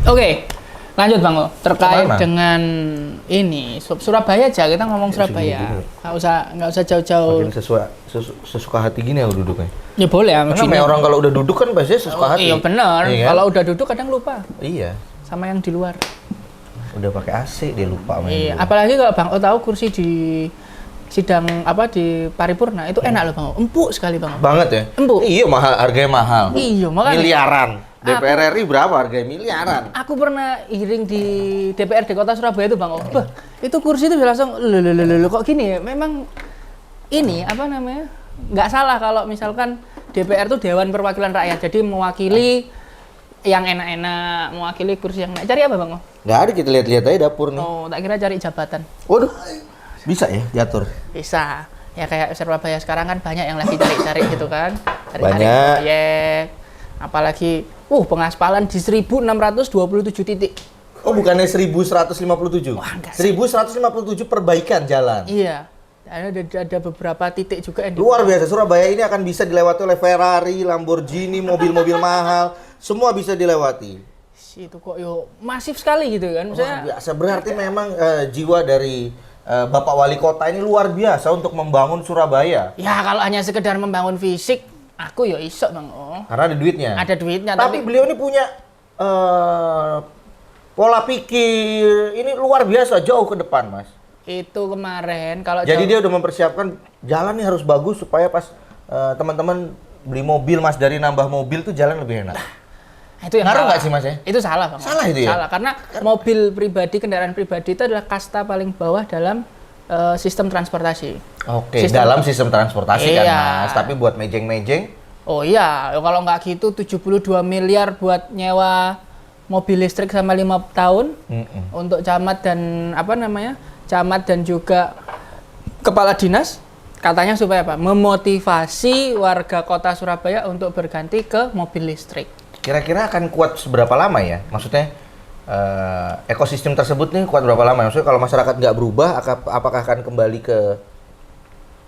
Oke, lanjut Bang. Terkait Kemana? dengan ini Surabaya aja, kita ngomong Surabaya. Nggak usah jauh-jauh. Makin sesuka hati gini ya duduknya. Ya boleh ya. Karena begini. orang kalau udah duduk kan biasanya sesuka hati. Iya benar. Iya kan? Kalau udah duduk kadang lupa Iya. sama yang di luar. Udah pakai AC dia lupa main. Iya. dulu. Apalagi kalau Bang tahu kursi di sidang di paripurna itu enak loh Bang. Empuk sekali Bang. Banget ya? Empuk. Iya mahal, harganya mahal. Iya makanya. Miliaran. DPR RI berapa harganya? Miliaran. Aku pernah hearing di DPRD Kota Surabaya itu Bang. Bah, itu kursi itu langsung lho kok gini ya? Memang ini apa namanya? Nggak salah kalau misalkan DPR itu Dewan Perwakilan Rakyat. Jadi mewakili yang enak-enak, mewakili kursi yang enak. Cari apa Bang? Nggak ada, kita lihat-lihat aja dapur nih. Oh, tak kira cari jabatan. Waduh, bisa ya diatur? Bisa. Ya kayak Surabaya sekarang kan banyak yang lagi cari-cari gitu kan. Cari-cari Banyak. proyek. Apalagi pengaspalan di 1627 titik. Oh bukannya 1157? Wah, enggak. 1157 perbaikan jalan. Iya. Ada beberapa titik juga yang Luar biasa, Surabaya ini akan bisa dilewati oleh Ferrari, Lamborghini, mobil-mobil mahal. Semua bisa dilewati. itu kok masif sekali gitu kan. Luar biasa, berarti memang jiwa dari Bapak Wali Kota ini luar biasa untuk membangun Surabaya. Ya kalau hanya sekedar membangun fisik, aku iso Bang. Karena ada duitnya. Ada duitnya. Tapi beliau ini punya pola pikir ini luar biasa jauh ke depan, Mas. Itu kemarin kalau Jadi dia udah mempersiapkan jalan nih harus bagus supaya pas teman-teman beli mobil, Mas, dari nambah mobil tuh jalan lebih enak. itu yang Ngaruh salah. nggak sih, Mas ya? Itu salah Bang. Salah itu ya? Salah karena mobil pribadi, kendaraan pribadi itu adalah kasta paling bawah dalam sistem transportasi. Oke, dalam sistem transportasi kan, Iya. Mas. Tapi buat mejeng-mejeng, Oh iya, kalau nggak gitu 72 miliar buat nyewa mobil listrik sama 5 tahun untuk camat dan camat dan juga kepala dinas katanya supaya apa? Memotivasi warga kota Surabaya untuk berganti ke mobil listrik. kira-kira akan kuat seberapa lama ya? Maksudnya ekosistem tersebut nih kuat berapa lama? Maksudnya kalau masyarakat nggak berubah, apakah akan kembali ke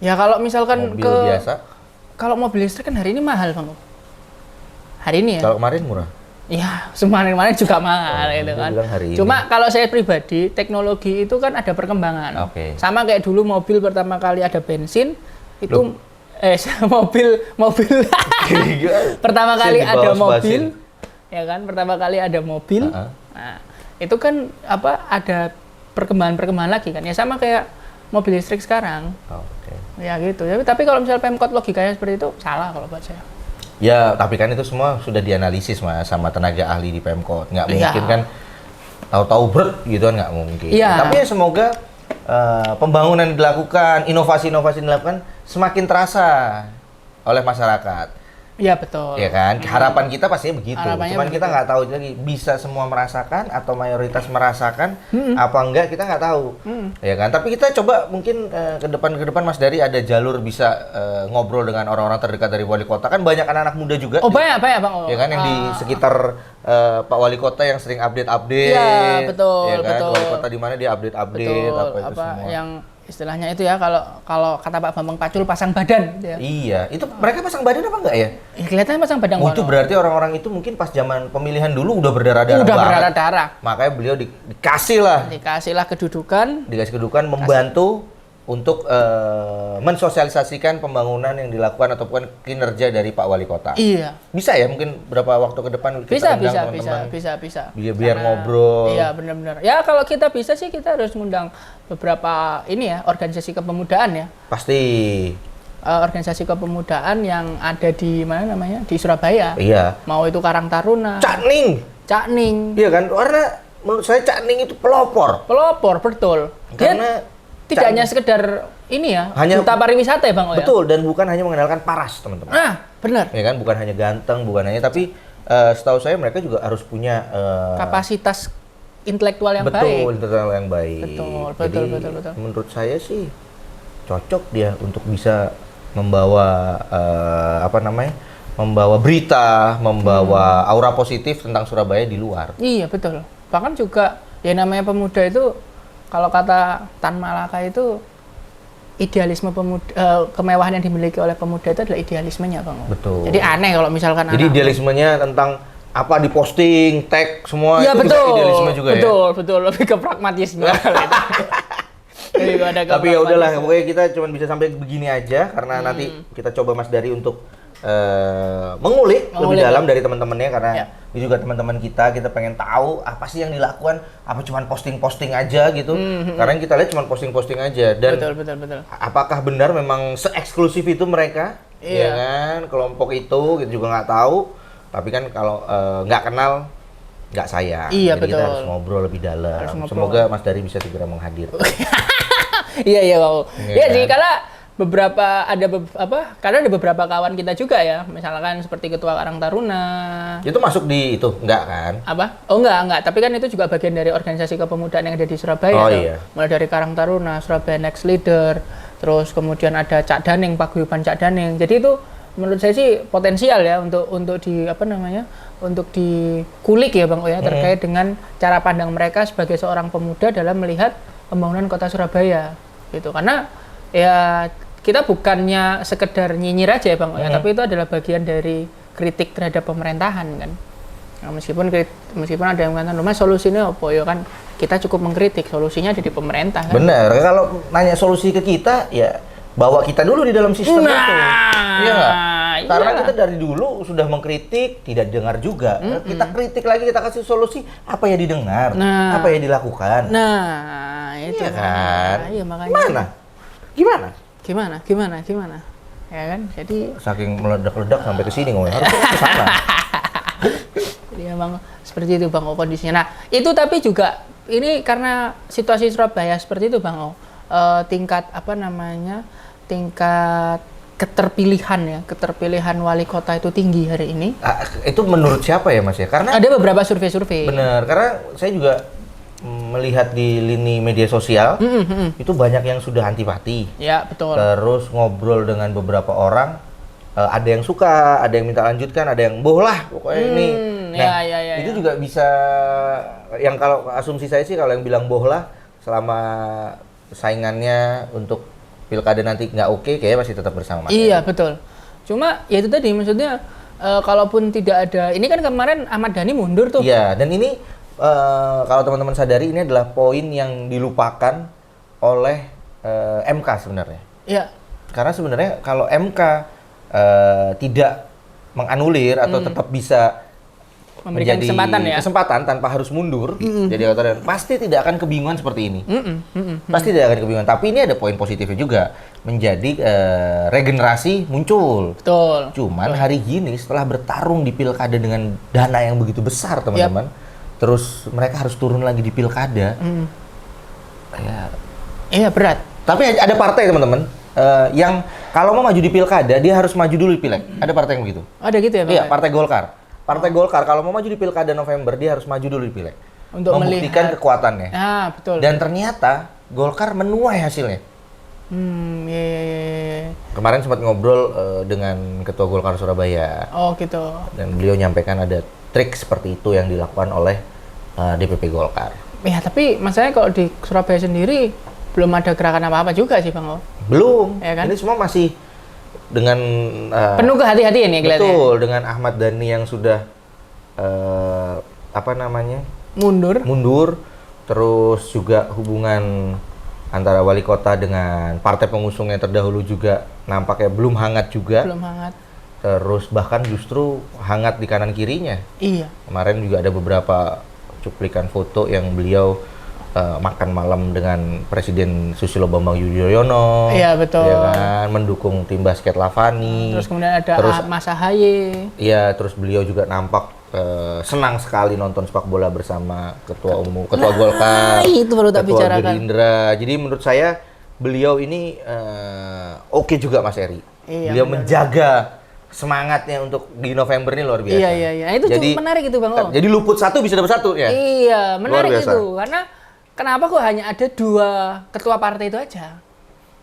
Ya kalau misalkan mobil biasa? Kalau mobil listrik kan hari ini mahal Bang. Hari ini ya. Kalau kemarin murah? Ya, kemarin juga mahal gitu dia kan. bilang hari ini. Cuma kalau saya pribadi, teknologi itu kan ada perkembangan. Oke. Sama kayak dulu mobil pertama kali ada bensin, itu mobil pertama kali Saya ada dibawa mobil, sebasin. ya kan? Pertama kali ada mobil. Nah, itu kan ada perkembangan lagi kan. Ya sama kayak mobil listrik sekarang. Oke. Ya gitu. Tapi kalau misalnya Pemkot logikanya seperti itu salah kalau buat saya. Ya, tapi kan itu semua sudah dianalisis, Mas, sama tenaga ahli di Pemkot. Nggak mungkin kan tahu-tahu brek gitu kan, nggak mungkin. Iya. Tapi ya semoga pembangunan dilakukan, inovasi-inovasi dilakukan semakin terasa oleh masyarakat. Iya betul. Ya kan? Harapan kita pastinya begitu. Harapannya Cuman kita begitu. nggak tahu lagi bisa semua merasakan atau mayoritas merasakan apa enggak kita nggak tahu. Ya kan? Tapi kita coba mungkin ke depan Mas Dari ada jalur bisa ngobrol dengan orang-orang terdekat dari wali kota. Kan banyak anak-anak muda juga. Oh banyak Bang. Ya kan yang di sekitar Pak Wali Kota yang sering update-update. Iya, betul, Ya kan? betul. Wali Kota di mana dia update-update Betul, apa itu semua. yang istilahnya itu ya kalau kata Pak Bambang Pacul pasang badan gitu ya. Iya, itu mereka pasang badan apa enggak ya? Ya, kelihatannya pasang badan. Oh, itu berarti orang-orang itu mungkin pas zaman pemilihan dulu udah berdarah-darah udah banget. berdarah-darah. Makanya beliau dikasihlah Dikasihlah kedudukan. dikasih kedudukan membantu untuk mensosialisasikan pembangunan yang dilakukan ataupun kinerja dari Pak Wali Kota. Iya. Bisa ya mungkin beberapa waktu ke depan kita undang teman-teman. Bisa. Biar ngobrol. Iya, benar-benar. Ya kalau kita bisa sih kita harus ngundang beberapa organisasi kepemudaan ya. Pasti. Organisasi kepemudaan yang ada di mana namanya? Di Surabaya. Iya. Mau itu Karang Taruna. Cak Ning. Iya kan? Karena menurut saya Cak Ning itu pelopor. Pelopor, betul. Karena tidak hanya sekedar ini ya, duta pariwisata ya Bang. Betul, dan bukan hanya mengandalkan paras, teman-teman. Nah, benar. Ya kan, bukan hanya ganteng, bukan hanya, tapi setahu saya mereka juga harus punya kapasitas intelektual yang baik. Betul, intelektual yang baik. Betul. Menurut saya sih cocok dia untuk bisa membawa membawa berita, membawa aura positif tentang Surabaya di luar. Iya, betul. Bahkan juga ya namanya pemuda itu kalau kata Tan Malaka itu idealisme pemuda, kemewahan yang dimiliki oleh pemuda itu adalah idealismenya Bang. Betul. Jadi aneh kalau misalkan Jadi idealismenya tentang apa diposting, tag semua Iya itu betul. bisa idealisme juga ya. Betul, lebih ke pragmatisme. Tapi ya udahlah, pokoknya kita cuma bisa sampai begini aja karena nanti kita coba Mas Dari untuk mengulik lebih dalam dari teman-temannya karena ini juga teman-teman kita pengen tahu apa sih yang dilakukan, apa cuma posting-posting aja gitu. Karena yang kita lihat cuma posting-posting aja dan betul. apakah benar memang se-eksklusif itu mereka? Ya kan, kelompok itu kita juga nggak tahu. Tapi kan kalau nggak kenal nggak sayang. Iya, Jadi betul. kita harus ngobrol lebih dalam. Semoga Mas Dari bisa segera menghadir. Iya Bang. Iya kan? sih, karena karena ada beberapa kawan kita juga ya, misalkan seperti Ketua Karang Taruna. Itu masuk di itu, enggak kan? Apa? Oh enggak, tapi kan itu juga bagian dari organisasi kepemudaan yang ada di Surabaya. Oh tuh. iya. Mulai dari Karang Taruna, Surabaya Next Leader, terus kemudian ada Cak Daning, Paguyuban Cak Daning. Jadi itu menurut saya sih potensial ya untuk untuk dikulik ya Bang ya, terkait dengan cara pandang mereka sebagai seorang pemuda dalam melihat pembangunan kota Surabaya gitu. Karena ya kita bukannya sekedar nyinyir aja ya Bang ya, tapi itu adalah bagian dari kritik terhadap pemerintahan kan. Nah, meskipun ada yang mengatakan rumah solusinya apa ya kan, kita cukup mengkritik, solusinya ada di pemerintah kan. Bener, kalau nanya solusi ke kita ya bawa kita dulu di dalam sistem itu. Iya nggak? Karena kita dari dulu sudah mengkritik, tidak dengar juga. Kita kritik lagi, kita kasih solusi, apa ya didengar, apa ya dilakukan. Nah, itu iya kan. Iya, makanya. Gimana? Ya kan? Jadi saking meledak-ledak sampai ke sini ngomongnya, harusnya ke sana. Jadi emang seperti itu Bang O kondisinya. Nah, itu tapi juga ini karena situasi Surabaya seperti itu Bang O. Tingkat keterpilihan wali kota itu tinggi hari ini. Itu menurut siapa ya Mas ya? Karena ada beberapa survei. Bener, karena saya juga melihat di lini media sosial itu banyak yang sudah antipati. Ya betul. Terus ngobrol dengan beberapa orang, ada yang suka, ada yang minta lanjutkan, ada yang boh lah pokoknya ini. Nah, itu juga bisa, yang kalau asumsi saya sih kalau yang bilang boh lah selama saingannya untuk pilkada nanti nggak oke, kayaknya masih tetap bersama Mas. Iya betul. Cuma ya itu tadi maksudnya kalaupun tidak ada, ini kan kemarin Ahmad Dhani mundur tuh. Iya, dan ini kalau teman-teman sadari ini adalah poin yang dilupakan oleh MK sebenarnya. Iya. Karena sebenarnya kalau MK tidak menganulir atau tetap bisa memberikan kesempatan tanpa harus mundur, jadi pasti tidak akan kebingungan seperti ini. Pasti tidak akan kebingungan. Tapi ini ada poin positifnya juga, menjadi regenerasi muncul. Betul. Cuman hari gini setelah bertarung di pilkada dengan dana yang begitu besar teman-teman, terus mereka harus turun lagi di pilkada. Iya berat. Tapi ada partai teman-teman yang kalau mau maju di pilkada dia harus maju dulu di pileg. Ada partai yang begitu. Ada gitu ya Bang? Iya, Partai Golkar. Partai Golkar kalau mau maju di pilkada November dia harus maju dulu di pileg. Untuk membuktikan kekuatannya. Betul. Dan ternyata Golkar menuai hasilnya. Iya. Kemarin sempat ngobrol dengan Ketua Golkar Surabaya. Oh gitu. Dan beliau nyampaikan ada trik seperti itu yang dilakukan oleh DPP Golkar. Ya tapi masalahnya kalau di Surabaya sendiri belum ada gerakan apa-apa juga sih Bang O. Belum. Ya kan? Ini semua masih dengan penuh kehati-hatian ya kelihatannya. Betul, dengan Ahmad Dhani yang sudah mundur, terus juga hubungan antara wali kota dengan partai pengusungnya terdahulu juga nampaknya belum hangat juga. Belum hangat. Terus bahkan justru hangat di kanan kirinya. Iya. Kemarin juga ada beberapa cuplikan foto yang beliau makan malam dengan Presiden Susilo Bambang Yudhoyono. Iya betul. Ya kan, mendukung tim basket Lavani. Terus kemudian ada Mas Ahaye. Iya, terus beliau juga nampak senang sekali nonton sepak bola bersama Ketua Golkar. Itu baru tak bicarakan. Ketua Gerindra. Jadi menurut saya beliau ini oke juga Mas Eri. Iya, beliau menjaga semangatnya untuk di November ini luar biasa. Iya. Itu jadi, menarik itu Bang O. Jadi luput satu bisa dapat satu ya. Iya, menarik itu. Karena kenapa kok hanya ada 2 ketua partai itu aja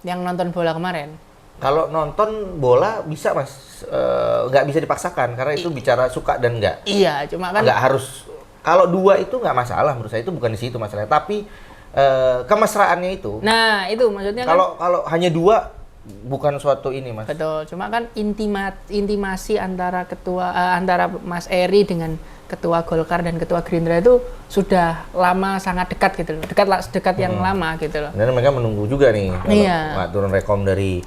yang nonton bola kemarin? Kalau nonton bola bisa Mas, nggak bisa dipaksakan karena itu bicara suka dan nggak. Iya, cuma kan nggak harus. Kalau 2 itu nggak masalah menurut saya, itu bukan di situ masalahnya. Tapi kemesraannya itu. Nah itu maksudnya kalau hanya 2 bukan suatu ini, Mas. Betul, cuma kan intimasi antara antara Mas Eri dengan ketua Golkar dan ketua Gerindra itu sudah lama, sangat dekat gitu loh. Dekat yang lama gitu loh. Dan mereka menunggu juga nih kalau nggak turun rekom dari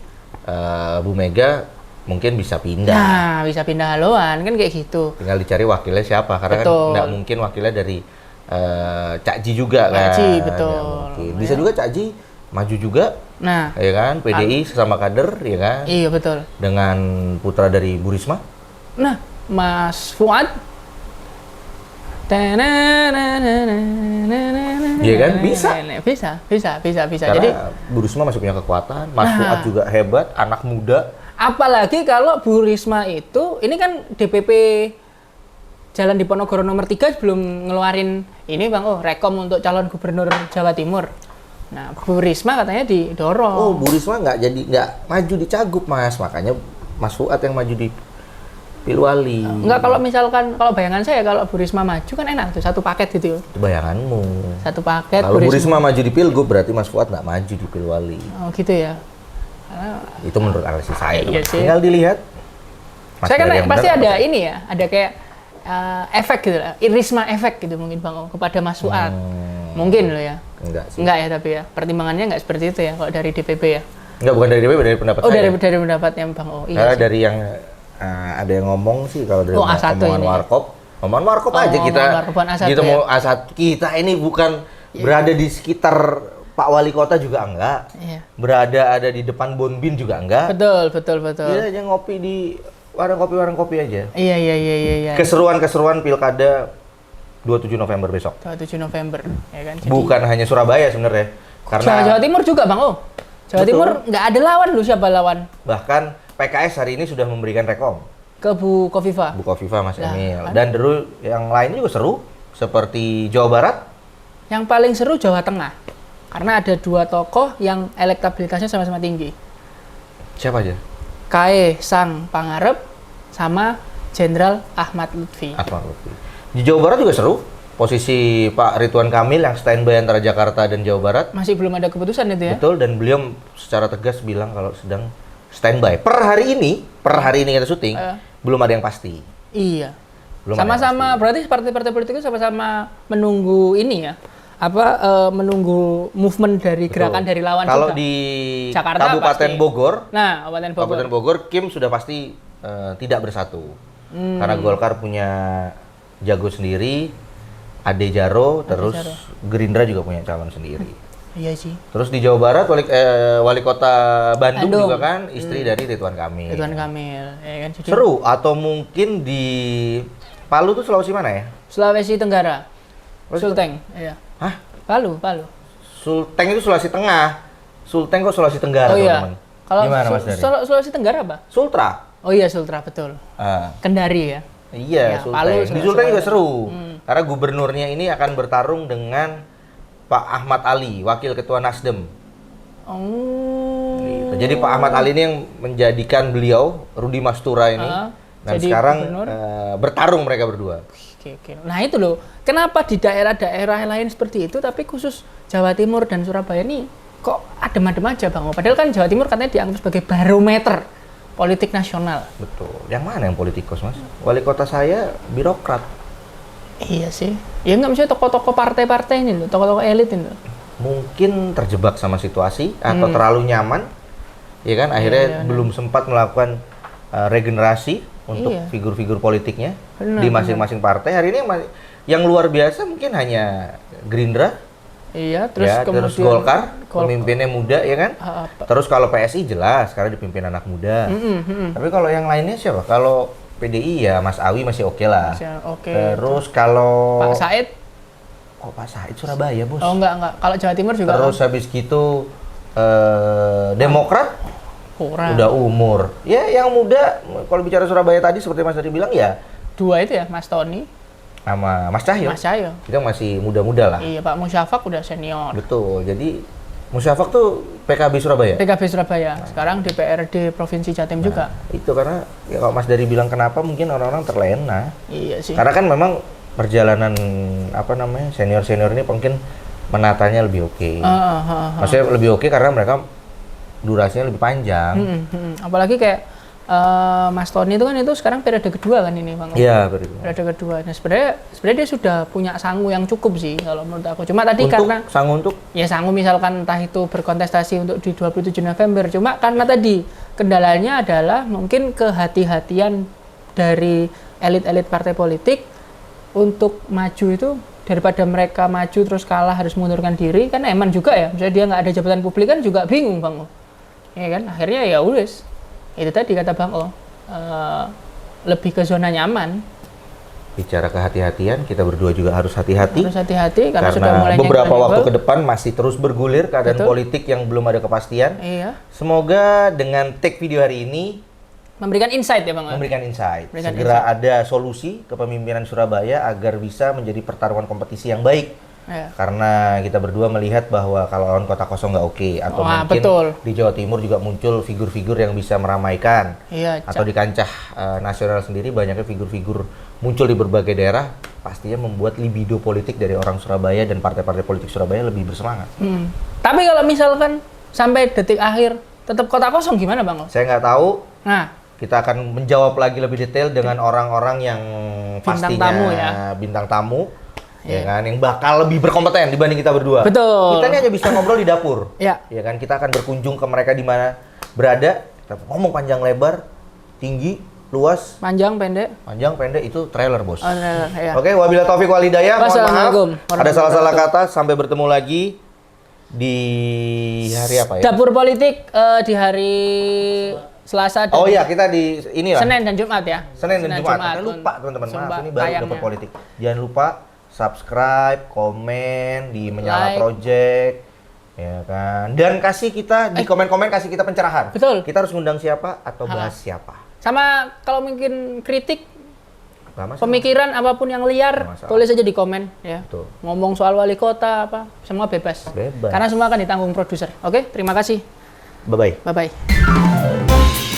Bu Mega, mungkin bisa pindah. Nah, bisa pindah haluan kan kayak gitu. Tinggal dicari wakilnya siapa, karena betul. Kan nggak mungkin wakilnya dari Cak Ji juga kan. Cak Ji, betul. Bisa juga Cak Ji maju juga. Nah, ya kan, PDI sesama kader, ya kan. Iya betul. Dengan putra dari Bu Risma. Nah, Mas Fuad. Iya kan, bisa. Karena jadi Bu Risma masih punya kekuatan, Mas Fuad juga hebat, anak muda. Apalagi kalau Bu Risma itu, ini kan DPP Jalan Diponegoro nomor 3 belum ngeluarin ini Bang, rekom untuk calon gubernur Jawa Timur. Nah, Bu Risma katanya didorong. Oh, Bu Risma nggak maju di Cagup, Mas. Makanya Mas Fuad yang maju di Pilwali. Enggak, kalau misalkan, kalau bayangan saya kalau Bu Risma maju kan enak tuh, satu paket gitu. Itu bayanganmu. Satu paket. Kalau Bu Risma maju di Pilgub, berarti Mas Fuad nggak maju di Pilwali. Oh gitu ya. Itu menurut analisis saya. Iya sih. Tinggal dilihat. Saya kan pasti ada ini ya, ada kayak efek gitu lah, Risma efek gitu mungkin Bang kepada Mas Fuad. Mungkin loh ya. Enggak sih. Enggak ya, tapi ya pertimbangannya enggak seperti itu ya kalau dari DPP ya. Enggak, bukan dari DPP, dari pendapat saya. Oh, dari pendapatnya Bang. Oh, iya. Karena sih. dari yang ada yang ngomong sih kalau dari omongan Warkop. Omongan Warkop aja kita. Kita mau A1, kita ini bukan berada di sekitar Pak Wali Kota juga enggak. Iya. Ada di depan Bonbin juga enggak. Betul. Dia aja ngopi di warung kopi aja. Iya. Keseruan pilkada 27 November besok. 27 November, ya kan. Jadi, bukan hanya Surabaya sebenarnya. Karena Jawa Timur juga, Bang. Jawa Timur nggak ada lawan lu, siapa lawan? Bahkan PKS hari ini sudah memberikan rekom ke Bu Kofifa. Bu Kofifa, Mas Emil. Kan? Dan dulu yang lain juga seru, seperti Jawa Barat. Yang paling seru Jawa Tengah. Karena ada dua tokoh yang elektabilitasnya sama-sama tinggi. Siapa aja? Kaisang Pangarep sama Jenderal Ahmad Lutfi. Di Jawa Barat juga seru. Posisi Pak Ridwan Kamil yang standby antara Jakarta dan Jawa Barat. Masih belum ada keputusan itu ya? Betul, dan beliau secara tegas bilang kalau sedang standby. Per hari ini kita syuting, belum ada yang pasti. Iya. Sama-sama, berarti partai-partai politik itu sama-sama menunggu ini ya? Menunggu movement dari gerakan dari lawan juga. Kalau di Jakarta, Kabupaten Bogor, Kabupaten Bogor, Kim sudah pasti tidak bersatu. Karena Golkar punya jago sendiri, Ade Jaro, terus Gerindra juga punya calon sendiri. Iya sih. Terus di Jawa Barat, wali kota Bandung juga kan istri dari Ridwan Kamil. Ya kan? Jadi, seru. Atau mungkin di Palu tuh Sulawesi mana ya? Sulawesi Tenggara. Sulteng. Iya. Hah? Palu. Sulteng itu Sulawesi Tengah. Sulteng kok Sulawesi Tenggara, teman-teman. Kalau gimana Mas Dari? Sulawesi Tenggara apa? Sultra. Oh iya, Sultra, betul. Kendari ya. Iya, ya, Sulteng. Di Sulteng juga seru. Karena gubernurnya ini akan bertarung dengan Pak Ahmad Ali, wakil ketua Nasdem. Gitu. Jadi Pak Ahmad Ali ini yang menjadikan beliau, Rudi Mastura ini, dan sekarang bertarung mereka berdua. Oke. Nah itu loh, kenapa di daerah-daerah lain seperti itu, tapi khusus Jawa Timur dan Surabaya ini kok adem-adem aja Bang? Padahal kan Jawa Timur katanya dianggap sebagai barometer politik nasional. Betul. Yang mana yang politikus, Mas? Wali kota saya birokrat. Iya sih. Ya nggak, misalnya tokoh-tokoh partai-partai ini loh, tokoh-tokoh elit ini loh. Mungkin terjebak sama situasi atau terlalu nyaman, ya kan? Akhirnya belum sempat melakukan regenerasi untuk figur-figur politiknya di masing-masing partai. Hari ini yang luar biasa mungkin hanya Gerindra. Iya, terus ya, kemudian terus Golkar, pemimpinnya muda, ya kan? Terus kalau PSI jelas, karena dipimpin anak muda. Tapi kalau yang lainnya siapa? Kalau PDI ya Mas Awi masih oke lah. Terus kalau Pak Said? Oh, Pak Said Surabaya, Bos. Oh, enggak. Kalau Jawa Timur juga. Terus habis gitu Demokrat kurang. Udah umur. Ya, yang muda kalau bicara Surabaya tadi seperti Mas tadi bilang ya, dua itu ya, Mas Tony sama Mas Cahyo. Kita masih muda-muda lah. Iya, Pak Musyafak udah senior. Betul. Jadi Musyafak tuh PKB Surabaya. Sekarang DPRD Provinsi Jatim juga. Itu karena ya kalau Mas Dari bilang kenapa mungkin orang-orang terlena. Iya sih. Karena kan memang perjalanan senior-senior ini mungkin menatanya lebih oke. Maksudnya lebih oke karena mereka durasinya lebih panjang. Apalagi kayak Mas Tony itu kan itu sekarang periode kedua kan ini Bang. Iya, periode kedua. Nah, sebenarnya dia sudah punya sangu yang cukup sih kalau menurut aku. Cuma tadi karena sangu untuk ya sangu misalkan entah itu berkontestasi untuk di 27 November. Cuma karena tadi kendalanya adalah mungkin kehati-hatian dari elit-elit partai politik untuk maju itu, daripada mereka maju terus kalah harus mengundurkan diri kan eman juga ya. Misalnya dia nggak ada jabatan publik kan juga bingung Bang. Ya kan akhirnya ya wes. Itu tadi kata Bang lebih ke zona nyaman. Bicara kehati-hatian, kita berdua juga harus hati-hati. Harus hati-hati karena sudah mulai beberapa waktu ke depan masih terus bergulir keadaan politik yang belum ada kepastian. Iya. Semoga dengan take video hari ini memberikan insight ya Bang. Memberikan insight. Segera ada solusi kepemimpinan Surabaya agar bisa menjadi pertarungan kompetisi yang baik. Ya. Karena kita berdua melihat bahwa kalau lawan kota kosong nggak oke, atau mungkin di Jawa Timur juga muncul figur-figur yang bisa meramaikan, atau di kancah nasional sendiri banyaknya figur-figur muncul di berbagai daerah, pastinya membuat libido politik dari orang Surabaya dan partai-partai politik Surabaya lebih bersemangat. Tapi kalau misalkan sampai detik akhir tetap kota kosong gimana Bang? Saya nggak tahu. Nah, kita akan menjawab lagi lebih detail dengan orang-orang yang pastinya bintang tamu. Ya kan, yang bakal lebih berkompeten dibanding kita berdua. Betul. Kita ini hanya bisa ngobrol di dapur. Ya kan, kita akan berkunjung ke mereka di mana berada. Kita ngomong panjang lebar, tinggi, luas. Panjang pendek itu trailer bos. Ya. Oke, wabillahi taufiq wal hidayah. Mohon maaf. Ada salah-salah kata. Sampai bertemu lagi di hari apa ya? Dapur politik di hari Selasa. Oh iya, kita di inilah. Senin dan Jumat ya. Senin dan Jumat. Jangan lupa teman-teman, maaf ini baru dapur politik. Jangan lupa subscribe, komen di Menyala Project, ya kan. Dan kasih kita di komen-komen, kasih kita pencerahan. Betul. Kita harus ngundang siapa atau bahas siapa. Sama kalau mungkin kritik, pemikiran apapun yang liar, tulis aja di komen ya. Betul. Ngomong soal wali kota apa, semua bebas. Karena semua akan ditanggung produser. Oke, terima kasih. Bye bye. Bye bye.